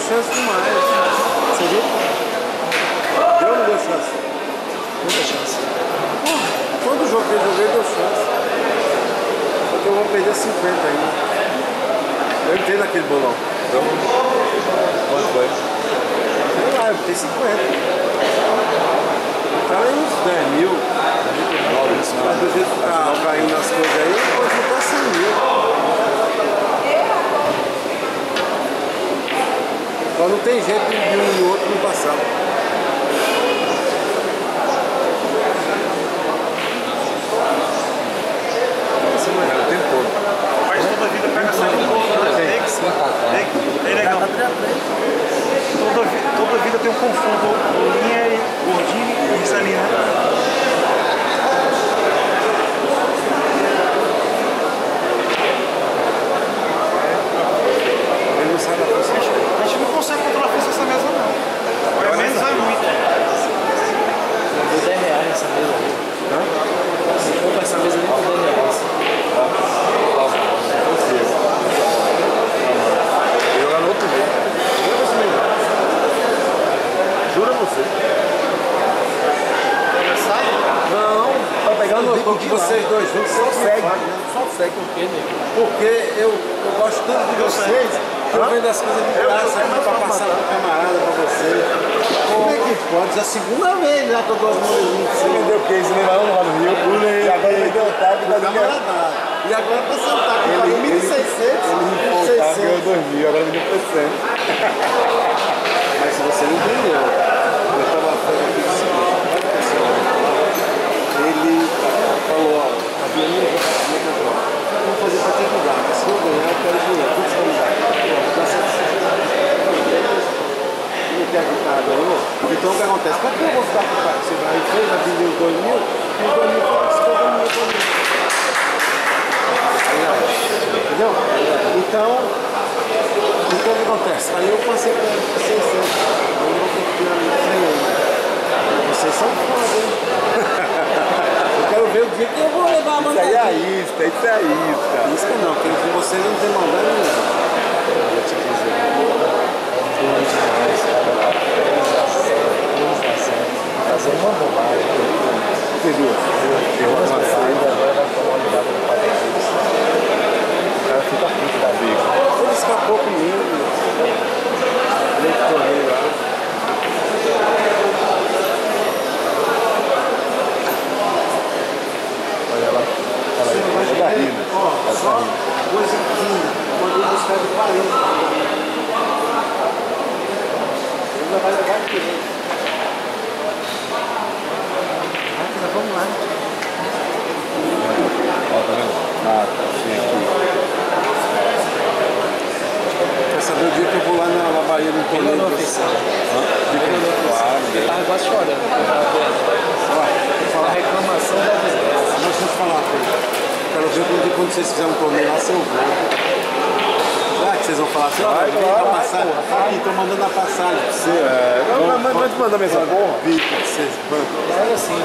chance demais. Você viu? Deu ou não deu chance? Muita chance. Todo jogo que eu joguei deu chance. Só que eu vou perder 50 ainda. Eu entrei naquele bolão. Então, quanto foi? Sei lá, eu botei 50. Tá aí uns 10 mil. Mas do jeito que tá caindo as coisas aí, pode botar 100 mil. Só não tem jeito de um e outro não passar. Esse não é o tempo todo. Faz toda a vida, pega essa bola, né? É legal. Toda vida tem um confronto, linha e gordinho e isso ali, né? Ele não sabe a força. A gente não consegue controlar a força dessa mesa, não. Agora menos é muito. Deu 10 reais essa mesa ali. Se compra essa mesa ali por 10 reais. Jogar no outro jeito. Jura você? Não, Tá pegando eu o digo que vocês dois juntos só segue. Só segue. Por quê, nego? Porque eu gosto tanto de vocês que eu vendo as coisas de graça aqui pra passar pro camarada, pra vocês. Como é que pode? É a segunda vez já que eu dou as moedinhas. Você vendeu o quê? Você lembra um lá no Rio? E agora vendeu o TAP da linha. E agora pra sentar, que eu paguei 1.600. Ele me faltava, ganhou 2.000, agora vendeu por 100. Mas se você não entendeu, eu tava falando aqui o seguinte, ele falou, ó, a Bianinha vai fazer como é que eu jogo? Vamos fazer pra ter lugar, mas se eu ganhar eu quero dinheiro, tudo você vai me dar. Então, não quer que o cara ganhou? Então o que acontece? Por que eu vou ficar com o cara? Você vai e fez, já vendeu os 2.000, e os 2.000 foram 50 mil. Entendeu? Então, o que acontece? Aí eu passei para 600. Eu não confio em nenhum. Vocês são foda, hein? Eu quero ver o dia que eu vou levar a Isso maldade. aí é a isca, isso é a isca. Isca não, porque com vocês não tem maldade nenhuma. Eu vou te dizer. Foi demais, cara. Fazer uma bobagem. Entendeu? Eu vou sair agora vai tomar uma ligada no padrão deles. O cara fica puto da vida. Ele escapou comigo. Ele tornei lá. Olha lá. Ela Tá rindo. Ó, só 2,15. Mandei buscar de 40. Ainda vai levar aqui, né? Vamos lá. Ó, tá vendo? Ah, tá cheio aqui. Quer saber o dia que eu vou lá na Bahia no torneio? Melhorou a afeição. Claro, Eu tava quase chorando. Eu tava vendo. A reclamação da desgraça. Mas deixa eu te falar uma coisa. Quero ver quando vocês fizerem um torneio lá, se eu vou. Será que vocês vão falar assim? Vai, Ó, vem claro, pra vai, passar. Aqui, tô mandando a passagem pra você. Não, mas manda mensagem. Bico, vocês bancam. Mas assim,